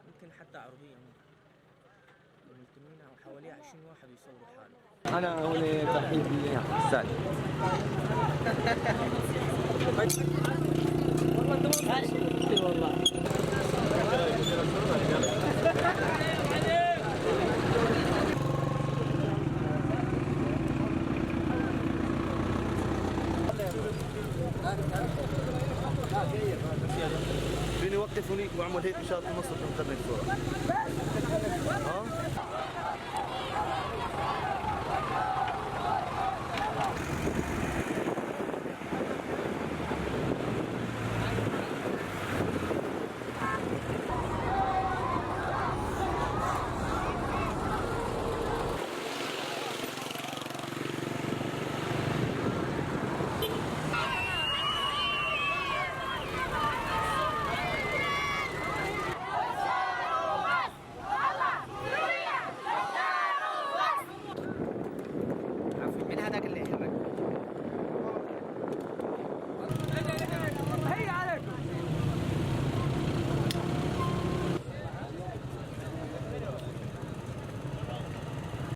ممكن حتى عربية ممكن حوالي 20 واحد يصوروا حاله. أنا هنا ترحيب بالسعد. والله فيني وقف هنيك واعمل هيك اشاره مصر.